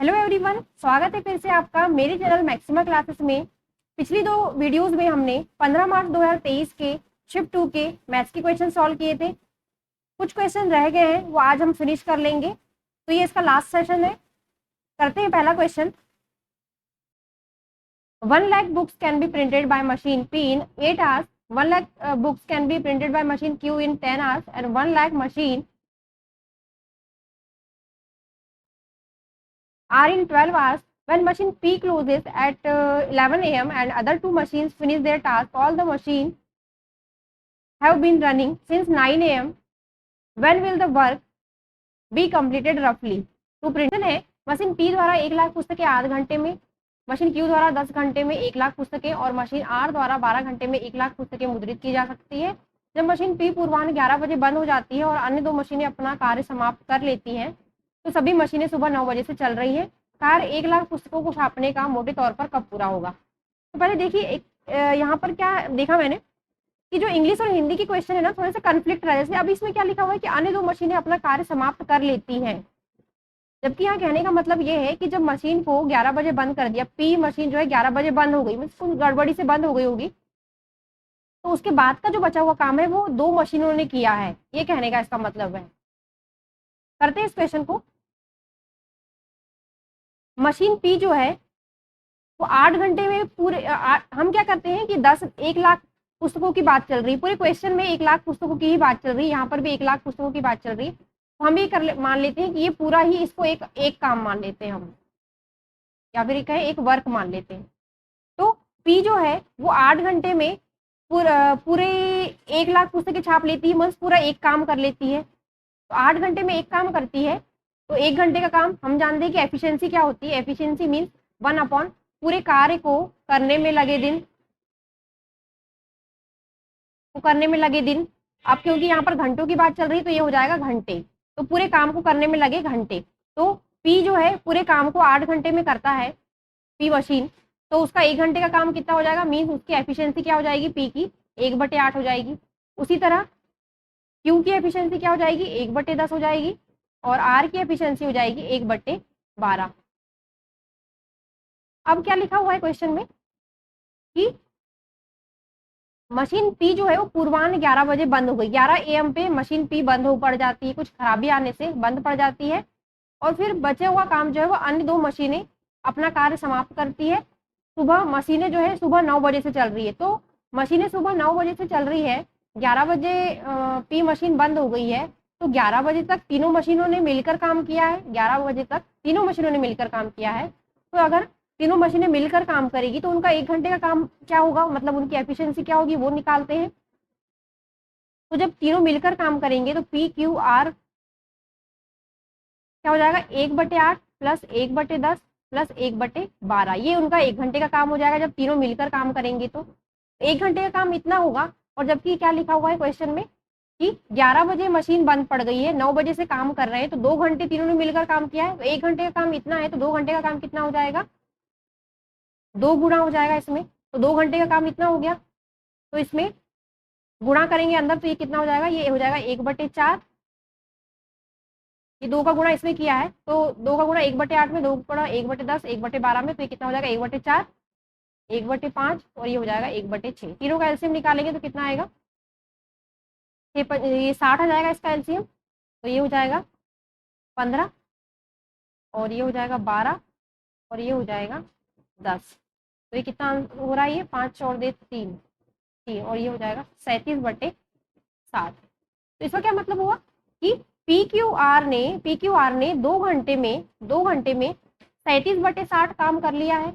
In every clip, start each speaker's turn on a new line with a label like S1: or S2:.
S1: Hello everyone, स्वागत है फिर से आपका मेरे चैनल मैक्सिमा क्लासेस में। पिछली दो वीडियोस में हमने 15 मार्च 2023 के शिफ्ट 2 के मैथ्स के क्वेश्चन सॉल्व किए थे। कुछ क्वेश्चन रह गए हैं, वो आज हम फिनिश कर लेंगे। तो ये इसका लास्ट सेशन है। करते हैं पहला question. 1 lakh books can be printed by machine P in 8 hours. 1 lakh books can be printed by machine Q in 10 hours and 1 lakh machine are in 12 hours. When machine P closes at 11 a.m. and other two machines finish their task, all the machines have been running since 9 a.m. When will the work be completed roughly? तो प्रिंटन है machine P द्वारा 1 लाख पुस्तकें आध घंटे में, machine Q द्वारा 10 घंटे में 1 लाख पुस्तकें और मशीन R द्वारा 12 घंटे में 1 लाख पुस्तकें मुद्रित की जा सकती है। जब मशीन P पूर्वाह्न 11 बजे बंद हो जाती है और अन्य दो मशीनें अपना कार्य समाप्त कर लेती हैं, तो सभी मशीनें सुबह 9 बजे से चल रही हैं। कार्य 1 लाख पुस्तकों को छापने का मोटे तौर पर कब पूरा होगा? तो पहले देखिए, यहाँ पर क्या देखा मैंने कि जो इंग्लिश और हिंदी की क्वेश्चन है ना, थोड़े से कन्फ्लिक्ट रहा है। जैसे अभी इसमें क्या लिखा हुआ है कि अन्य दो मशीनें अपना कार्य समाप्त कर लेती हैं, जबकि यहाँ कहने का मतलब ये है कि जब मशीन को 11 बजे बंद कर दिया, पी मशीन जो है 11 बजे बंद हो गई, मतलब कुछ गड़बड़ी से बंद हो गई होगी, तो उसके बाद का जो बचा हुआ काम है वो दो मशीनों ने किया है, ये कहने का इसका मतलब है। करते हैं इस क्वेश्चन को। मशीन पी जो है वो 8 घंटे में पूरे हम क्या करते हैं कि 1 लाख पुस्तकों की बात चल रही है, पूरे क्वेश्चन में 1 लाख पुस्तकों की ही बात चल रही है, यहाँ पर भी 1 लाख पुस्तकों की बात चल रही है। तो हम ये मान लेते हैं कि ये पूरा ही इसको एक काम मान लेते हैं हम, या फिर कहें एक वर्क मान लेते हैं। तो पी जो है वो 8 घंटे में पूरे 1 लाख पुस्तकें छाप लेती है, बस पूरा एक काम कर लेती है। तो 8 घंटे में एक काम करती है, तो 1 घंटे का काम हम जानते हैं कि एफिशिएंसी क्या होती है। एफिशिएंसी मीन्स 1/, पूरे कार्य को करने में लगे दिन, अब क्योंकि यहाँ पर घंटों की बात चल रही है तो ये हो जाएगा घंटे, तो पूरे काम को करने में लगे घंटे। तो पी जो है पूरे काम को 8 घंटे में करता है, पी मशीन, तो उसका 1 घंटे का काम कितना हो जाएगा, मीन्स उसकी एफिशिएंसी क्या हो जाएगी, पी की 1/8 हो जाएगी। उसी तरह क्यू की एफिशिएंसी क्या हो जाएगी, 1/10 हो जाएगी, और आर की एफिशिएंसी हो जाएगी 1/12। अब क्या लिखा हुआ है क्वेश्चन में कि मशीन पी जो है वो पूर्वाह्न 11 बजे बंद हो गई, 11 AM पे मशीन पी बंद हो पड़ जाती है, कुछ खराबी आने से बंद पड़ जाती है, और फिर बचे हुआ काम जो है वो अन्य दो मशीनें अपना कार्य समाप्त करती है। सुबह मशीनें जो है सुबह 9 बजे से चल रही है, तो मशीनें सुबह 9 बजे से चल रही है, 11 बजे पी मशीन बंद हो गई है, तो 11 बजे तक तीनों मशीनों ने मिलकर काम किया है, 11 बजे तक तीनों मशीनों ने मिलकर काम किया है। तो अगर तीनों मशीनें मिलकर काम करेगी तो उनका 1 घंटे का काम क्या होगा, मतलब उनकी एफिशिएंसी क्या होगी वो निकालते हैं। तो जब तीनों मिलकर काम करेंगे तो पी क्यू आर क्या हो जाएगा, 1/8 प्लस 1/10 प्लस 1/12, ये उनका 1 घंटे का काम हो जाएगा जब तीनों मिलकर काम करेंगे। तो 1 घंटे का काम इतना होगा, और जबकि क्या लिखा हुआ है क्वेश्चन में कि 11 बजे मशीन बंद पड़ गई है, 9 बजे से काम कर रहे हैं, तो 2 घंटे तीनों ने मिलकर काम किया है, तो 1 घंटे का काम इतना है, तो 2 घंटे का काम कितना हो जाएगा, 2 गुणा हो जाएगा इसमें, तो 2 घंटे का काम इतना हो गया। तो इसमें गुणा करेंगे अंदर, तो ये कितना हो जाएगा, ये हो जाएगा 1/4, ये 2 का गुणा इसमें किया है, तो 2 का गुणा 1/8 में, 2 गुणा 1/10 1/12 में, तो ये कितना हो जाएगा 1/4 1/5, और ये हो जाएगा 1/6। तीनों का एलसीएम निकालेंगे तो कितना आएगा, ये 60 आ जाएगा इसका एलसीएम, तो ये हो जाएगा 15, और ये हो जाएगा 12, और ये हो जाएगा 10। तो ये कितना हो रहा है, ये 5 और 3, और ये हो जाएगा 37/60। तो इसका क्या मतलब हुआ कि पी क्यू आर ने 2 घंटे में 37/60 काम कर लिया है।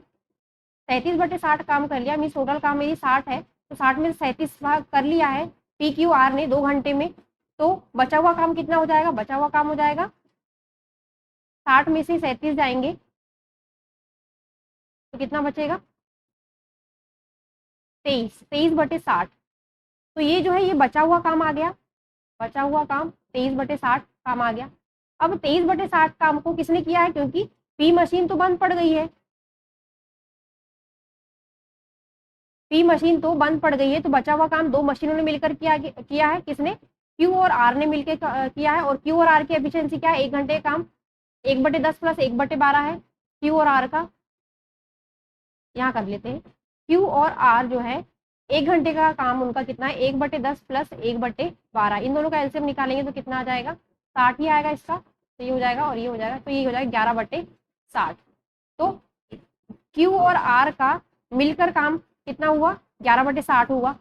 S1: 37/60 काम कर लिया, मीन्स टोटल काम मेरी 60 है, तो 60 में 37 भाग कर लिया है पी क्यू आर ने 2 घंटे में। तो बचा हुआ काम कितना हो जाएगा, बचा हुआ काम हो जाएगा 60 में से 37 जाएंगे तो कितना बचेगा, 23/60। तो ये जो है ये बचा हुआ काम आ गया, बचा हुआ काम 23/60 काम आ गया। अब 23/60 काम को किसने किया है, क्योंकि पी मशीन तो बंद पड़ गई है, पी मशीन तो बंद पड़ गई है, तो बचा हुआ काम दो मशीनों ने मिलकर किया है, किसने, क्यू और आर ने मिलकर किया है, और क्यू और आर की एफिशिएंसी क्या है, 1 घंटे का काम 1/10 प्लस 1/12 है, क्यू और आर का यहाँ कर लेते हैं। क्यू और आर जो है 1 घंटे का काम उनका कितना है, 1/10 प्लस 1/12। इन दोनों का एलसीएम निकालेंगे तो कितना आ जाएगा, 60 ही आएगा इसका। तो ये हो जाएगा और ये हो जाएगा, तो ये हो जाएगा 11/60। तो क्यू और आर का मिलकर काम कितना हुआ, 11/60 हुआ।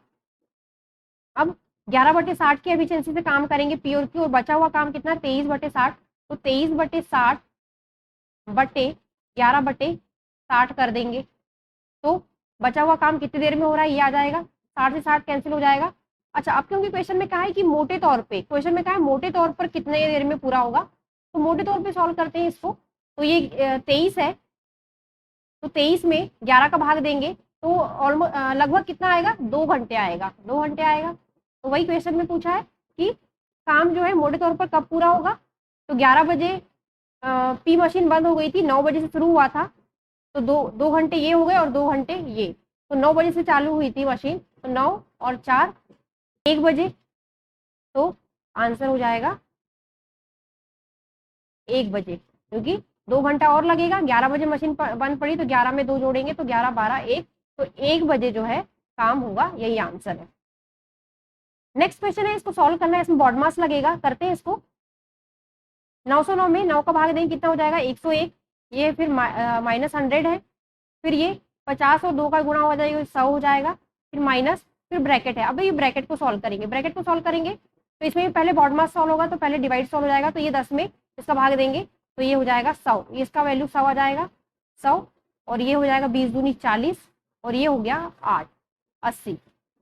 S1: अब 11/60 की एफिशिएंसी से काम करेंगे पी और क्यू, और बचा हुआ काम कितना, 23/60। तो 23/60 बटे 11/60 कर देंगे, तो बचा हुआ काम कितनी देर में हो रहा है, ये आ जाएगा। 60 से 60 कैंसिल हो जाएगा। अच्छा, अब क्योंकि क्वेश्चन में कहा है कि मोटे तौर पे, क्वेश्चन में कहा है मोटे तौर पर कितने देर में पूरा होगा, तो मोटे तौर पे सॉल्व करते हैं इसको। तो ये 23 है, तो 23 में 11 का भाग देंगे तो ऑलमोस्ट लगभग कितना आएगा, 2 घंटे आएगा, 2 घंटे आएगा। तो वही क्वेश्चन में पूछा है कि काम जो है मोटे तौर पर कब पूरा होगा। तो 11 बजे पी मशीन बंद हो गई थी, 9 बजे से शुरू हुआ था, तो दो घंटे ये हो गए और 2 घंटे ये। तो 9 बजे से चालू हुई थी मशीन, तो 9 और 4 1 बजे, तो आंसर हो जाएगा 1 बजे, क्योंकि 2 घंटा और लगेगा। 11 बजे मशीन बंद पड़ी तो 11 में 2 जोड़ेंगे तो 11, 12, 1, तो 1 बजे जो है काम होगा, यही आंसर है। नेक्स्ट क्वेश्चन है, इसको सॉल्व करना है, इसमें बॉड मास लगेगा, करते हैं इसको। 909 में 9 का भाग देंगे कितना हो जाएगा, 101। ये फिर -100 है, फिर ये 50 और 2 का गुणा हो जाएगा, 100 हो जाएगा, फिर माइनस, फिर ब्रैकेट है। अब ये ब्रैकेट को सॉल्व करेंगे, ब्रैकेट को सॉल्व करेंगे तो इसमें पहले बॉड मास सॉल्व होगा, तो पहले डिवाइड सॉल्व हो जाएगा, तो ये 10 में इसका भाग देंगे तो ये हो जाएगा 100, ये इसका वैल्यू 100 आ जाएगा, 100, और ये हो जाएगा 20 दूनी 40, और ये हो गया 8, 80,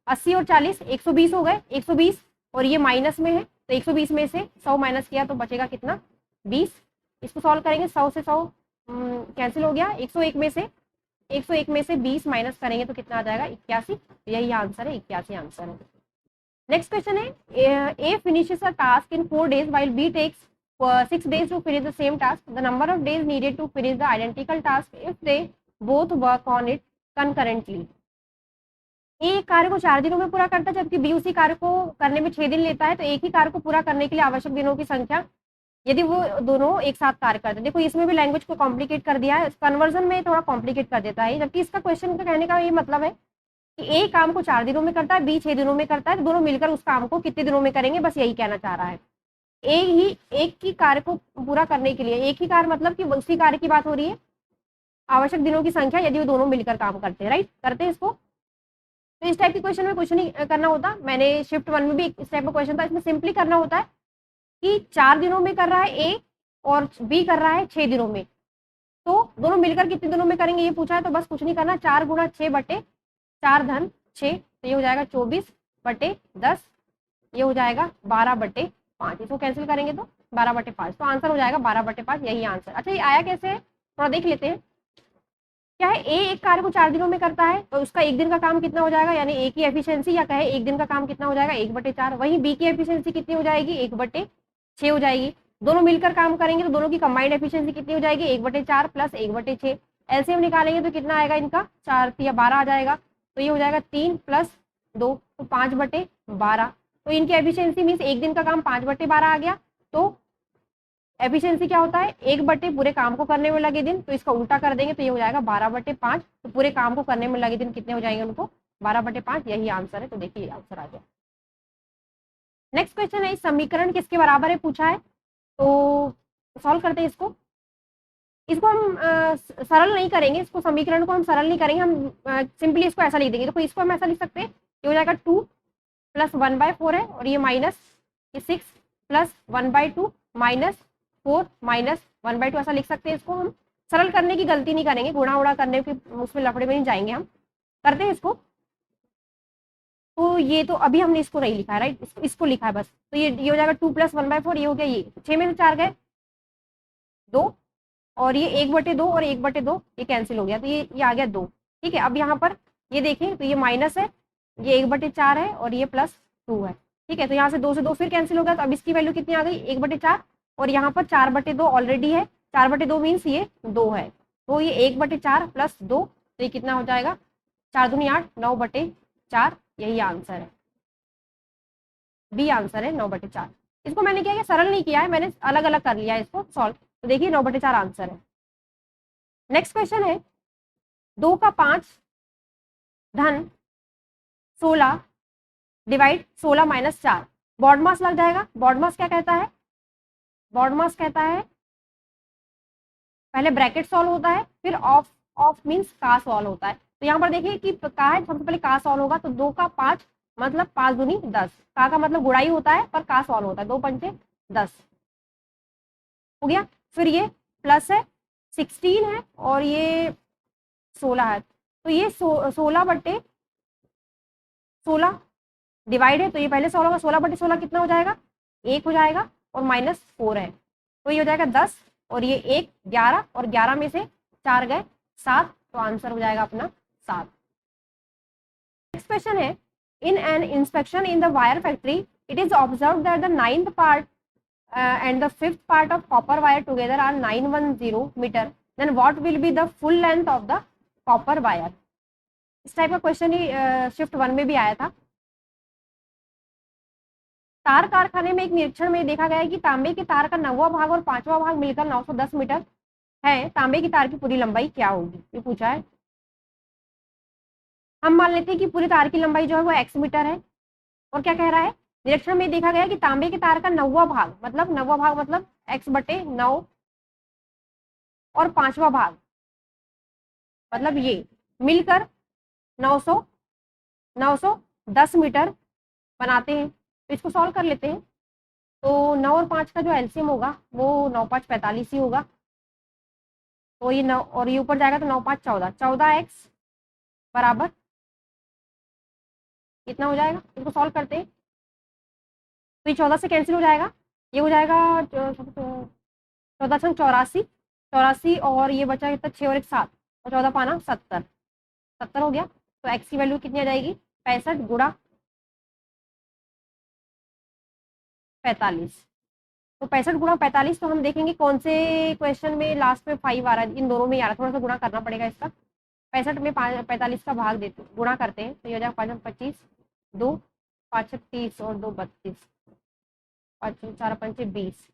S1: 80 और 40 120 हो गए, 120, और ये माइनस में है तो 120 में से 100 माइनस किया तो बचेगा कितना, 20। इसको सॉल्व करेंगे, 100 से 100 कैंसिल हो गया, 101 में से 20 माइनस करेंगे तो कितना आ जाएगा, 81। यही आंसर है, 81 आंसर है। नेक्स्ट क्वेश्चन है, A finishes a task in 4 days while B takes 6 days to finish the same task. The number of days needed to finish the identical task if they both work on it concurrently. ए कार्य को 4 दिनों में पूरा करता है, जबकि B उसी कार्य को करने में 6 दिन लेता है। तो एक ही कार्य को पूरा करने के लिए आवश्यक दिनों की संख्या, यदि वो दोनों एक साथ कार्य करते हैं। देखो इसमें भी लैंग्वेज को कॉम्प्लिकेट कर दिया है, कन्वर्जन में थोड़ा कॉम्प्लिकेट कर देता है, जबकि इसका क्वेश्चन का कहने का ये मतलब है कि ए काम को 4 दिनों में करता है, बी 6 दिनों में करता है, तो दोनों मिलकर उस काम को कितने दिनों में करेंगे, बस यही कहना चाह रहा है। एक ही कार्य को पूरा करने के लिए, एक ही कार्य मतलब कि उसी कार्य की बात हो रही है, आवश्यक दिनों की संख्या यदि वो दोनों मिलकर काम करते हैं, राइट। करते हैं इसको। तो इस टाइप के क्वेश्चन में कुछ नहीं करना होता, मैंने शिफ्ट 1 में भी इस टाइप का क्वेश्चन था, इसमें सिंपली करना होता है कि 4 दिनों में कर रहा है ए और बी कर रहा है 6 दिनों में, तो दोनों मिलकर कितने दिनों में करेंगे ये पूछा है। तो बस कुछ नहीं करना, 4 गुणा 6 बटे 4 धन 6, तो ये हो जाएगा 24/10, ये हो जाएगा 12/5, इसको कैंसिल करेंगे तो 12/5, तो आंसर हो जाएगा 12/5, यही आंसर। अच्छा, ये आया कैसे है थोड़ा देख लेते हैं। क्या है, ए एक कार्य को 4 दिनों में करता है तो उसका 1 दिन का काम कितना हो जाएगा, यानी ए की एफिशिएंसी, या कहे 1 दिन का काम कितना हो जाएगा, 1/4। वहीं बी की एफिशिएंसी कितनी हो जाएगी, 1/6 हो जाएगी। दोनों मिलकर काम करेंगे तो दोनों की कंबाइंड एफिशिएंसी कितनी हो जाएगी, 1/4 प्लस 1/6। एलसीएम निकालेंगे तो कितना आएगा इनका, 4 या 12 आ जाएगा, तो ये हो जाएगा 3 + 2, तो 5/12। तो इनकी एफिशिएंसी मीन्स 1 दिन का काम 5/12 आ गया। तो एफिशिएंसी क्या होता है, 1 बटे पूरे काम को करने में लगे दिन, तो इसका उल्टा कर देंगे तो ये हो जाएगा 12/5। तो पूरे काम को करने में लगे दिन कितने हो जाएंगे उनको, 12/5, यही आंसर है। तो देखिए आंसर आ गया। नेक्स्ट क्वेश्चन है, इस समीकरण किसके बराबर है पूछा है, तो सॉल्व करते हैं इसको। इसको हम सरल नहीं करेंगे, इसको समीकरण को हम सरल नहीं करेंगे, हम सिंपली इसको ऐसा लिख देंगे। देखो इसको हम ऐसा लिख सकते हैं, ये हो जाएगा 2 + 1/4 है, और ये माइनस 6 + 1/2 -4 - 1/2, ऐसा लिख सकते हैं। इसको हम सरल करने की गलती नहीं करेंगे, गुणा उड़ा करने के उसमें लफड़े में नहीं जाएंगे हम। करते हैं इसको। तो ये तो अभी हमने इसको नहीं लिखा है, राइट, इसको लिखा है बस। तो ये हो जाएगा 2 + 1/4, ये हो गया, ये 6 में से 4 गए 2, और ये 1/2 और 1/2 ये कैंसिल हो गया, तो ये आ गया 2। ठीक है, अब यहाँ पर ये देखें तो ये माइनस है, ये 1/4 है, और ये +2 है। ठीक है, तो यहाँ से 2 से 2 फिर कैंसिल हो गया, तो अब इसकी वैल्यू कितनी आ गई, 1/4, और यहाँ पर 4/2 ऑलरेडी है, 4/2 मीन्स ये 2 है, तो ये 1/4 + 2, तो ये कितना हो जाएगा, 4 दूनी 8, 9/4, यही आंसर है, बी आंसर है 9/4। इसको मैंने क्या किया, सरल नहीं किया है, मैंने अलग अलग कर लिया है इसको सॉल्व। तो देखिए 9/4 आंसर है। नेक्स्ट क्वेश्चन है 2 का 5 धन 16 डिवाइड 16 माइनस 4। बॉड मास लग जाएगा। बॉड मास क्या कहता है? बॉड मास कहता है पहले ब्रैकेट सॉल्व होता है, फिर ऑफ ऑफ मीन्स का सॉल्व होता है। तो यहाँ पर देखिए कि का है, सबसे पहले का सॉल्व होगा, तो 2 का 5 मतलब 5 दूनी 10। का मतलब गुड़ाई होता है पर का सॉल्व होता है, 2 पंचे 10 हो गया। फिर ये प्लस है 16 है और ये 16 है, तो ये 16 बट्टे 16 डिवाइड है, तो ये पहले सॉल्व होगा। 16 बट्टे 16 कितना हो जाएगा? 1 हो जाएगा और माइनस 4 है, तो ये हो जाएगा 10 और ये 1 11 और 11 में से 4 गए 7, तो आंसर हो जाएगा अपना 7। नेक्स्ट क्वेश्चन है in an inspection in the wire factory it is observe that the 9th part and the 5th part of copper wire together are 910 meter, then what will be the full length of the copper wire? इस type का question ही shift 1 में भी आया था। तार कारखाने में एक निरीक्षण में देखा गया है कि तांबे के तार का 9वां भाग और 5वां भाग मिलकर 910 मीटर है। तांबे की तार की पूरी लंबाई क्या होगी, ये पूछा है। हम मान लेते हैं कि पूरी तार की लंबाई जो है वो x मीटर है। और क्या कह रहा है? निरीक्षण में देखा गया कि तांबे के तार का 9वां भाग मतलब x बटे 9 और 5वां भाग मतलब ये मिलकर 910 मीटर बनाते हैं। तो इसको सॉल्व कर लेते हैं। तो 9 और 5 का जो एलसीएम होगा वो 9 5 45 ही होगा। तो ये 9 और ये ऊपर जाएगा तो 9 5 14, 14x बराबर कितना हो जाएगा? इसको सॉल्व करते हैं तो ये 14 से कैंसिल हो जाएगा, ये हो जाएगा 14 छंग 84, 84 और ये बचा कितना 6 और 1 7 और 14 पाना 70, 70 हो गया। तो x की वैल्यू कितनी आ जाएगी? 65 गुणा 45। तो 65 गुणा 45 तो हम देखेंगे कौन से क्वेश्चन में लास्ट में 5 आ रहा है, इन दोनों में आ रहा है, थोड़ा सा गुणा करना पड़ेगा इसका। 65 में 45 का भाग देते गुणा करते हैं तो ये हो जाएगा 5 25 2 5 30 और 2 32 5 4 5 20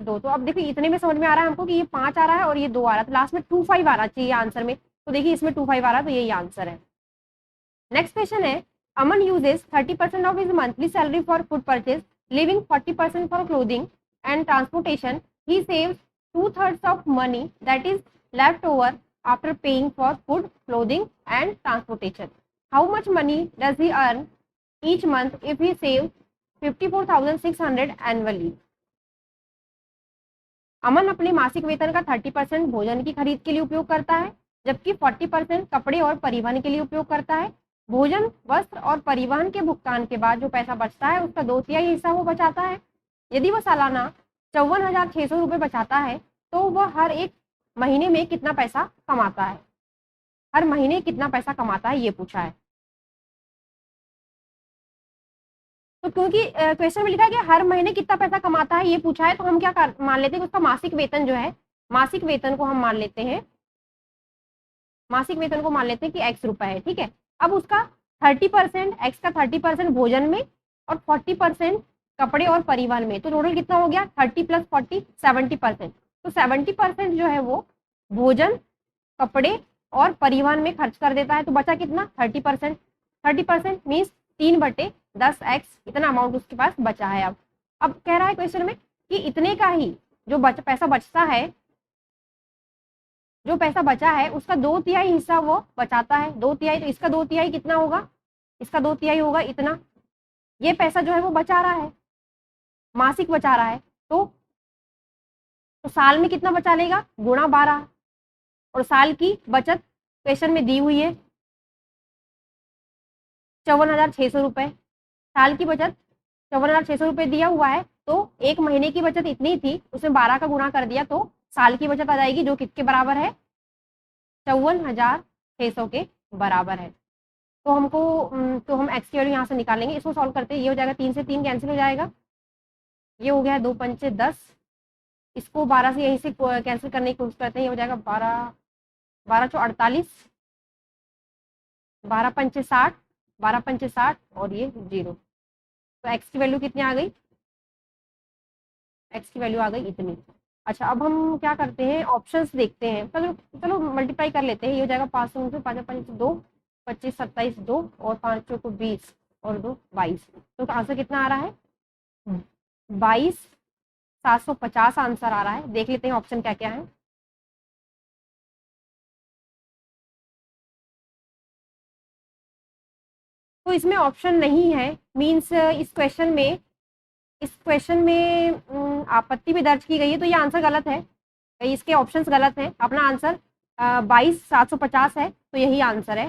S1: 2। तो अब देखिए इतने में समझ में आ रहा है हमको कि ये 5 आ रहा है और ये 2 आ रहा है, तो लास्ट में 2 5 आना चाहिए आंसर में। तो देखिए इसमें 2 5 आ रहा है, तो यही आंसर है। नेक्स्ट क्वेश्चन है Aman uses 30% of his monthly salary for food purchase, living 40% for clothing and transportation. He saves 2/3 of money that is left over after paying for food, clothing and transportation. How much money does he earn each month if he saves 54,600 annually? अमन अपने मासिक वेतन का 30% भोजन की खरीद के लिए उपयोग करता है, जबकि 40% कपड़े और परिवहन के लिए उपयोग करता है। भोजन, वस्त्र और परिवहन के भुगतान के बाद जो पैसा बचता है उसका 2/3 हिस्सा वो बचाता है। यदि वह सालाना 54,600 रुपये बचाता है तो वह हर एक महीने में कितना पैसा कमाता है? हर महीने कितना पैसा कमाता है ये पूछा है। तो क्योंकि क्वेश्चन में लिखा है कि हर महीने कितना पैसा कमाता है ये पूछा है, तो हम क्या मान लेते हैं उसका मासिक वेतन जो है, मासिक वेतन को हम मान लेते हैं, मासिक वेतन को मान लेते हैं कि x रुपए है, ठीक है। अब उसका 30% x का 30% भोजन में और 40% कपड़े और परिवहन में, तो टोटल कितना हो गया? 30 + 40 70%। तो 70% जो है वो भोजन, कपड़े और परिवहन में खर्च कर देता है, तो बचा कितना? 30%। 30% मीन्स 3/10x इतना अमाउंट उसके पास बचा है। अब कह रहा है क्वेश्चन में कि इतने का ही जो पैसा बचता है, जो पैसा बचा है उसका 2/3 हिस्सा वो बचाता है। 2/3 तो इसका 2/3 कितना होगा? इसका 2/3 होगा इतना। ये पैसा जो है वो बचा रहा है, मासिक बचा रहा है, तो साल में कितना बचा लेगा? गुणा 12। और साल की बचत क्वेश्चन में दी हुई है 54,600 रुपए। साल की बचत 54,600 रुपए दिया हुआ है, तो एक महीने की बचत इतनी थी, उसमें 12 का गुणा कर दिया तो साल की बचत आ जाएगी जो किसके बराबर है? 54,600 के बराबर है। तो हमको तो हम एक्स की वैल्यू यहाँ से निकालेंगे, इसको सॉल्व करते हैं। ये हो जाएगा 3 से 3 कैंसिल हो जाएगा, ये हो गया 2 पंचे 10, इसको 12 से यहीं से कैंसिल करने की कोशिश करते हैं। ये हो जाएगा 12 12 चौ 48, 12 पंचे 60, 12 पंचे 60 और ये 0। तो एक्स की वैल्यू कितनी आ गई? एक्स की वैल्यू आ गई इतनी। अच्छा, अब हम क्या करते हैं, ऑप्शंस देखते हैं। चलो चलो मल्टीप्लाई कर लेते हैं। ये हो जाएगा 5 से 5 5 2, 25 27 2 और 5 को 20 और 2 22। तो आंसर कितना आ रहा है? 22,750 आंसर आ रहा है। देख लेते हैं ऑप्शन क्या क्या है। तो इसमें ऑप्शन नहीं है, मीन्स इस क्वेश्चन में आपत्ति भी दर्ज की गई है, तो ये आंसर गलत है। इसके ऑप्शंस गलत हैं। अपना आंसर 22,750 है, तो यही आंसर है।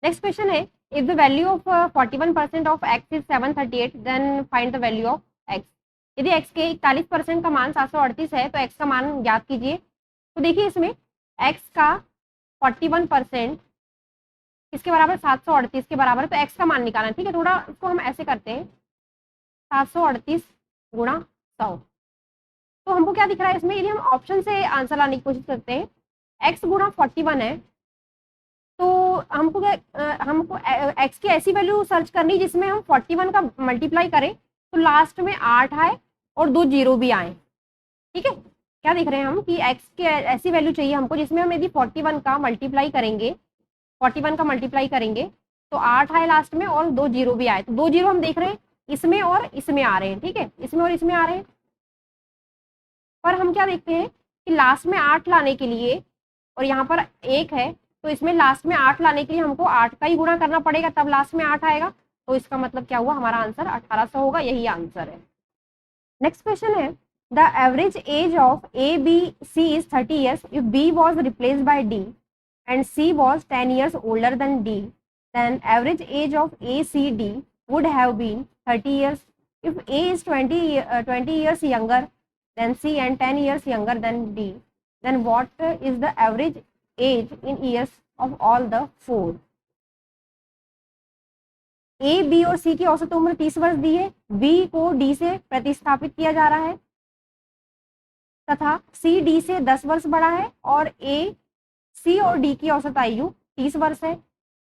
S1: नेक्स्ट क्वेश्चन है, if the value of 41% of x is 738 then find the value of x. यदि एक्स के 41% का मान 738 है तो एक्स का मान ज्ञात कीजिए। तो देखिए इसमें एक्स का 41% किसके बराबर, 738 के बराबर है, तो एक्स का मान निकालना है। ठीक है, थोड़ा इसको हम ऐसे करते हैं, 738 गुणा 100। तो हमको क्या दिख रहा है इसमें, यदि हम ऑप्शन से आंसर लाने की कोशिश करते हैं, एक्स गुणा 41 है, तो हमको हमको एक्स की ऐसी वैल्यू सर्च करनी जिसमें हम 41 का मल्टीप्लाई करें तो लास्ट में 8 आए और 2 जीरो भी आए। ठीक है, क्या देख रहे हैं हम कि एक्स की ऐसी वैल्यू चाहिए हमको जिसमें हम यदि 41 का मल्टीप्लाई करेंगे, 41 का मल्टीप्लाई करेंगे तो 8 आए लास्ट में और 2 जीरो भी आए। तो 2 जीरो हम देख रहे हैं इसमें और इसमें आ रहे हैं। ठीक है, इसमें और इसमें आ रहे हैं, पर हम क्या देखते हैं कि लास्ट में 8 लाने के लिए, और यहाँ पर 1 है, तो इसमें लास्ट में 8 लाने के लिए हमको 8 का ही गुणा करना पड़ेगा, तब लास्ट में 8 आएगा। तो इसका मतलब क्या हुआ, हमारा आंसर 1800 होगा। यही आंसर है। नेक्स्ट क्वेश्चन है, the average age of A B C is 30 years if B was replaced by D and C was 10 years older than D, then average age of ACD would have been 30 years. If A is 20 years younger than C and 10 years younger than D, then what is the average age in years of all the four? A, B और C की औसत उम्र 30 वर्ष दी है। B को D से प्रतिस्थापित किया जा रहा है तथा C D से 10 वर्ष बड़ा है और A, C और D की औसत आयु 30 वर्ष है।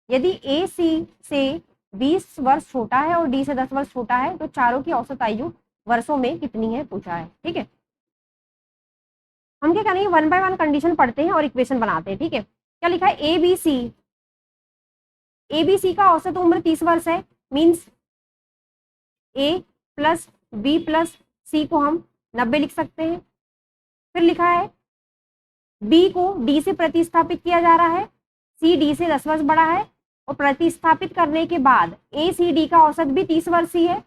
S1: यदि ए सी से 20 वर्ष छोटा है और डी से 10 वर्ष छोटा है तो चारों की औसत आयु वर्षों में कितनी है, पूछा है। ठीक है, हम क्या करेंगे, 1 बाय 1 कंडीशन पढ़ते हैं और इक्वेशन बनाते हैं। ठीक है, क्या लिखा है, ए बी सी का औसत उम्र 30 वर्ष है, मीन्स ए प्लस बी प्लस सी को हम 90 लिख सकते हैं। फिर लिखा है बी को डी से प्रतिस्थापित किया जा रहा है, सी डी से 10 वर्ष बड़ा है और प्रतिस्थापित करने के बाद ए सी डी का औसत भी 30 वर्ष ही है,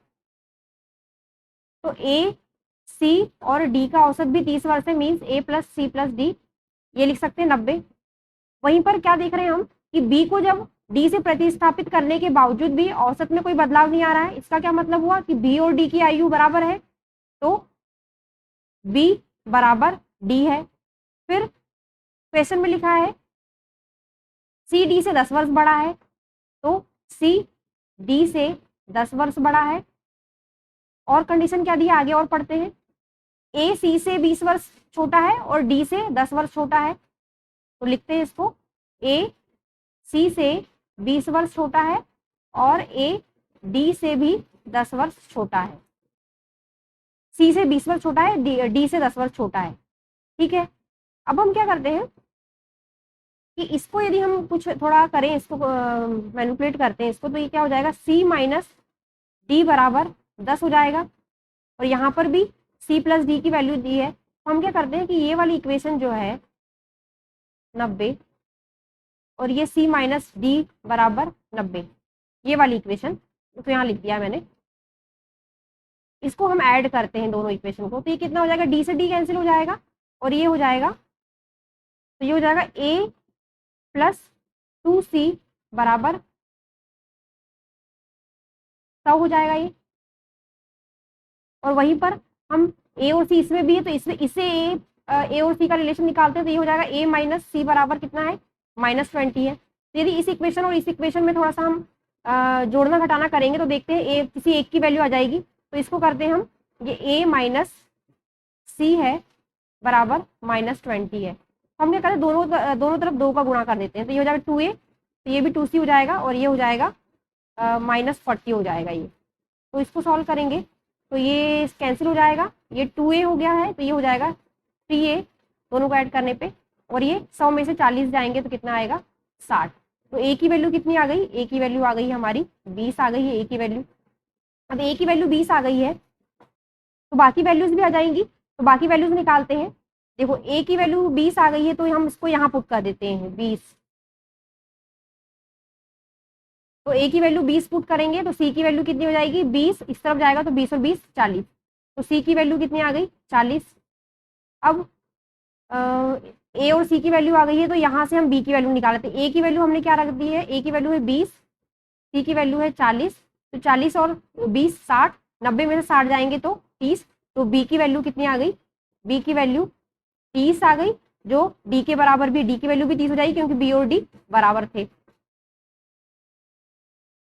S1: तो ए सी और डी का औसत भी 30 वर्ष है, मीन्स ए प्लस सी प्लस डी, ये लिख सकते हैं 90। वहीं पर क्या देख रहे हैं हम कि बी को जब डी से प्रतिस्थापित करने के बावजूद भी औसत में कोई बदलाव नहीं आ रहा है, इसका क्या मतलब हुआ कि बी और डी की आयु बराबर है, तो बी बराबर डी है। फिर क्वेश्चन में लिखा है सी डी से 10 वर्ष बड़ा है, तो सी डी से 10 वर्ष बड़ा है। और कंडीशन क्या दी है, आगे और पढ़ते हैं, ए सी से 20 वर्ष छोटा है और डी से 10 वर्ष छोटा है, तो लिखते हैं इसको, ए सी से 20 वर्ष छोटा है और ए डी से भी 10 वर्ष छोटा है। सी से 20 वर्ष छोटा है, डी से 10 वर्ष छोटा है। ठीक है, अब हम क्या करते हैं कि इसको यदि हम कुछ थोड़ा करें, इसको मैनिपुलेट करते हैं इसको, तो ये क्या हो जाएगा, सी माइनस डी बराबर 10 हो जाएगा। और यहाँ पर भी सी प्लस डी की वैल्यू दी है, तो हम क्या करते हैं कि ये वाली इक्वेशन जो है 90 और ये सी माइनस डी बराबर 90, ये वाली इक्वेशन तो यहाँ लिख दिया मैंने, इसको हम ऐड करते हैं दोनों इक्वेशन को, तो ये कितना हो जाएगा, डी से डी कैंसिल हो जाएगा और ये हो जाएगा, तो ये हो जाएगा ए प्लस 2c बराबर 100 हो जाएगा ये। और वहीं पर हम ए और सी इसमें भी है, तो इससे ए और सी का रिलेशन निकालते हैं, तो ये हो जाएगा ए माइनस सी बराबर कितना है, -20 है। तो यदि इस इक्वेशन और इस इक्वेशन में थोड़ा सा हम जोड़ना घटाना करेंगे तो देखते हैं ए किसी एक की वैल्यू आ जाएगी, तो इसको करते हैं हम, ये ए माइनस सी है बराबर -20 है। हम क्या करें, दोनों तरफ 2 का गुणा कर देते हैं, तो ये हो जाएगा 2a, तो ये भी 2c हो जाएगा और ये हो जाएगा -40 हो जाएगा ये। तो इसको सॉल्व करेंगे तो ये कैंसिल हो जाएगा, ये 2a हो गया है तो ये हो जाएगा 3a दोनों को ऐड करने पे, और ये 100 में से 40 जाएंगे तो कितना आएगा 60। तो a की वैल्यू कितनी आ गई, a की वैल्यू आ गई हमारी 20 आ गई है a की वैल्यू। अब a की वैल्यू 20 आ गई है तो बाकी वैल्यूज भी आ जाएंगी, तो बाकी वैल्यूज निकालते हैं। देखो a की वैल्यू 20 आ गई है तो हम इसको यहाँ पुट कर देते हैं 20, तो a की वैल्यू 20 पुट करेंगे तो c की वैल्यू कितनी हो जाएगी 20, इस तरफ जाएगा तो 20 और 20 40, तो c की वैल्यू कितनी आ गई 40। अब a और c की वैल्यू आ गई है तो यहाँ से हम b की वैल्यू निकाल लेते हैं। a की वैल्यू हमने क्या रख दी है, a की वैल्यू है 20, c की वैल्यू है 40, तो 40 और 20 60, 90 में से 60 जाएंगे तो 30, तो b की वैल्यू कितनी आ गई, b की वैल्यू 30 आ गई, जो d के बराबर भी, d की वैल्यू भी 30 हो जाएगी क्योंकि b और d बराबर थे।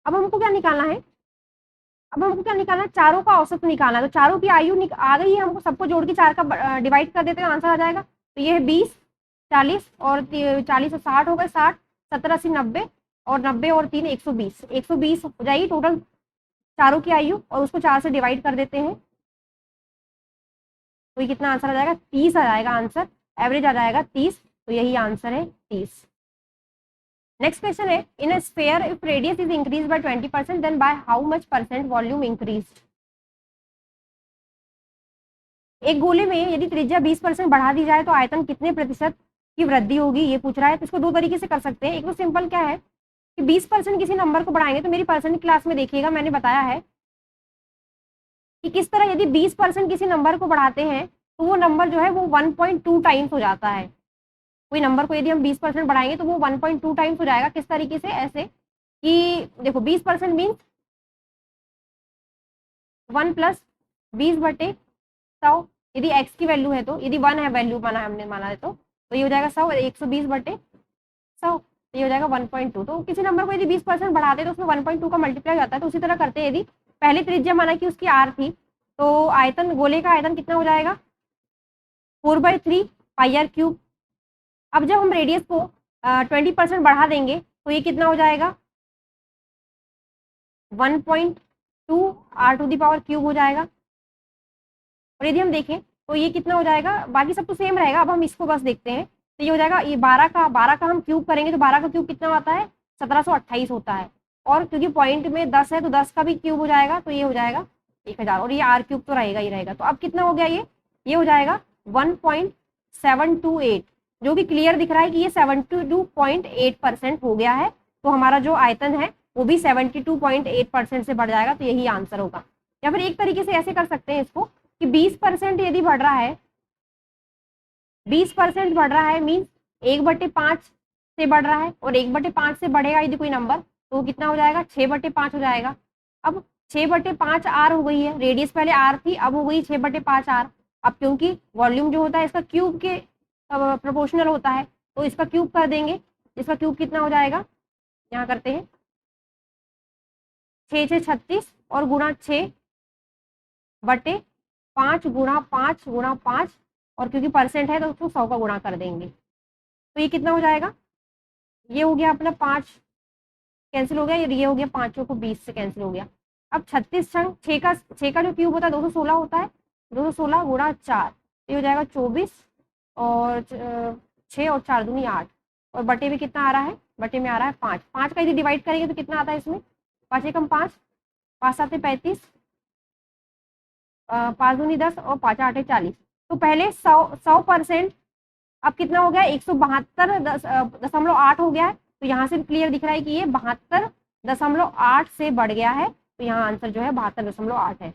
S1: अब हमको क्या निकालना है, अब हमको क्या निकालना है, चारों का औसत निकालना है। तो चारों की आयु आ गई है, हमको सबको जोड़ के 4 का डिवाइड कर देते हैं, आंसर आ जाएगा। तो ये है 20 40 और 40 और 60 हो गए, 60 70 80 90 और 90 और 3 120, 120 हो जाएगी टोटल चारों की आयु, और उसको 4 से डिवाइड कर देते हैं तो ये कितना आंसर आ जाएगा 30 आ जाएगा आंसर, एवरेज आ जाएगा 30, तो यही आंसर है 30। नेक्स्ट क्वेश्चन है, in a sphere if radius is increase by 20% then by how much percent volume increased. एक गोले में यदि त्रिज्या 20% बढ़ा दी जाए तो आयतन कितने प्रतिशत की वृद्धि होगी, ये पूछ रहा है। तो इसको दो तरीके से कर सकते हैं। एक तो सिंपल क्या है कि 20% किसी नंबर को बढ़ाएंगे, तो मेरी परसेंट क्लास में देखिएगा मैंने बताया है कि किस तरह यदि 20% किसी नंबर को बढ़ाते हैं तो वो नंबर जो है वो 1.2 टाइम्स हो जाता है। कोई नंबर को यदि हम 20% बढ़ाएंगे तो वो 1.2 टाइम्स हो जाएगा। किस तरीके से, ऐसे कि देखो 20% मीन्स 1 प्लस 20/100, यदि x की वैल्यू है तो, यदि 1 है वैल्यू माना हमने माना है तो ये हो जाएगा 100, 120/100, तो ये हो जाएगा 1.2। तो किसी नंबर को यदि 20% बढ़ाते हैं तो उसमें 1.2 का मल्टीप्लाई हो जाता है। तो उसी तरह करते हैं, यदि पहले त्रिज्या माना कि उसकी r थी तो आयतन, गोले का आयतन कितना हो जाएगा 4/3 πr³। अब जब हम रेडियस को 20% बढ़ा देंगे तो ये कितना हो जाएगा 1.2 r³ हो जाएगा। और यदि हम देखें तो ये कितना हो जाएगा, बाकी सब तो सेम रहेगा, अब हम इसको बस देखते हैं। तो ये हो जाएगा, ये 12 का हम क्यूब करेंगे तो 12 का क्यूब कितना आता है 1728 होता है, और क्योंकि पॉइंट में 10 है तो 10 का भी क्यूब हो जाएगा, तो ये हो जाएगा 1000, और ये r³ तो रहेगा ही रहेगा। तो अब कितना हो गया, ये हो जाएगा 1.728, जो कि क्लियर दिख रहा है कि ये 72.8% हो गया है। तो हमारा जो आयतन है वो भी 72.8% से बढ़ जाएगा, तो यही आंसर होगा। या फिर एक तरीके से ऐसे कर सकते हैं इसको कि 20% यदि बढ़ रहा है, 20% बढ़ रहा है मीन्स 1/5 से बढ़ रहा है, और 1/5 से बढ़ेगा यदि कोई नंबर तो वो कितना हो जाएगा 6/5 हो जाएगा। अब 6/5 आर हो गई है, रेडियस पहले आर थी, अब हो गई 6/5 आर। अब क्योंकि वॉल्यूम जो होता है इसका क्यूब के प्रोपोर्शनल होता है तो इसका क्यूब कर देंगे, इसका क्यूब कितना हो जाएगा, यहाँ करते हैं 6 6 36 और गुणा 6/5 गुणा 5 गुणा 5, और क्योंकि परसेंट है तो उसको 100 का गुणा कर देंगे, तो ये कितना हो जाएगा, ये हो गया अपना 5 कैंसिल हो गया, ये हो गया 5 को 20 से कैंसिल हो गया। अब 36 छंग 6 का जो क्यूब होता है 216 होता है, 216 गुणा 4, ये हो जाएगा 24, और 6 और 4 दूनी 8, और बटे में कितना आ रहा है, बटे में आ रहा है 5। 5 का यदि डिवाइड करेंगे तो कितना आता है इसमें, 5 एकम 5, 5 7 35, 5 दूनी 10 और 5 8 40। तो पहले 100%, अब कितना हो गया 172.8 हो गया है, तो यहाँ से क्लियर दिख रहा है कि ये 72.8 से बढ़ गया है, तो यहाँ आंसर जो है 72.8 है।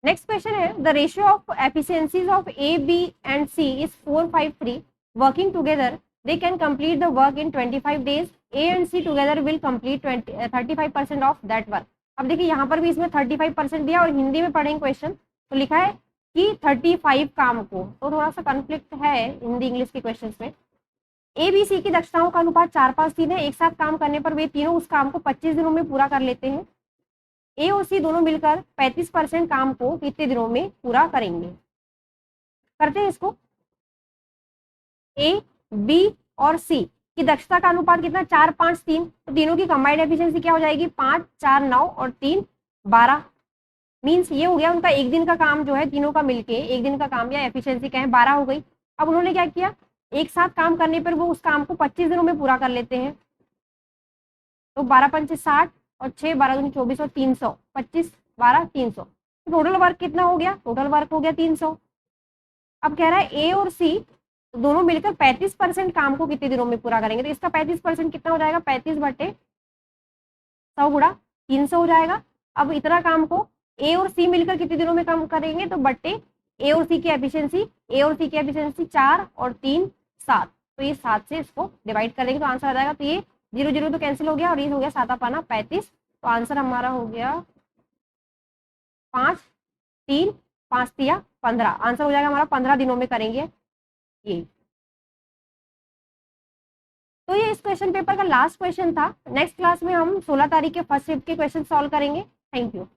S1: नेक्स्ट क्वेश्चन है, the ratio of efficiencies of A B and C is 453, working together they can complete the work in 25 days. A and C together will complete 35% of that work. अब देखिए यहाँ पर भी इसमें 35% दिया, और हिंदी में पढ़ेंगे क्वेश्चन तो लिखा है कि 35 काम को, तो थोड़ा सा कॉन्फ्लिक्ट है हिंदी इंग्लिश के क्वेश्चंस में। ए बी सी की दक्षताओं का अनुपात 4-5-3 है, एक साथ काम करने पर वे तीनों उस काम को 25 दिनों में पूरा कर लेते हैं। ए और सी दोनों मिलकर 35% काम को कितने दिनों में पूरा करेंगे। करते हैं इसको, ए बी और सी की दक्षता का अनुपात कितना 4-5-3, तो तीनों की कंबाइंड एफिशिएंसी क्या हो जाएगी 5 4 9 और 3 12 मीन्स ये हो गया उनका एक दिन का काम जो है, तीनों का मिलके एक दिन का काम या एफिशिएंसी कहें 12 हो गई। अब उन्होंने क्या किया, एक साथ काम करने पर वो उस काम को 25 दिनों में पूरा कर लेते हैं। तो 12 पंचे 60 और 6 12 दूनी 24 और 300, 25 12 300, तो टोटल वर्क कितना हो गया, टोटल वर्क हो गया 300। अब कह रहा है ए और सी दोनों मिलकर 35% काम को कितने दिनों में पूरा करेंगे, तो इसका 35% कितना हो जाएगा, 35/100 गुणा 300 हो जाएगा। अब इतना काम को ए और सी मिलकर कितने दिनों में काम करेंगे, तो बट्टे ए और सी की एफिशिएंसी 4 और 3 7, तो ये 7 से इसको डिवाइड कर देंगे तो आंसर आ जाएगा। तो ये 0 0 तो कैंसिल हो गया और ये हो गया 7 पाना 35, तो आंसर हमारा हो गया 5 3 5 तिया 15, आंसर हो जाएगा हमारा 15 दिनों में करेंगे ये। तो ये इस क्वेश्चन पेपर का लास्ट क्वेश्चन था। नेक्स्ट क्लास में हम 16 तारीख के फर्स्ट शिफ्ट के क्वेश्चन सॉल्व करेंगे। Thank you.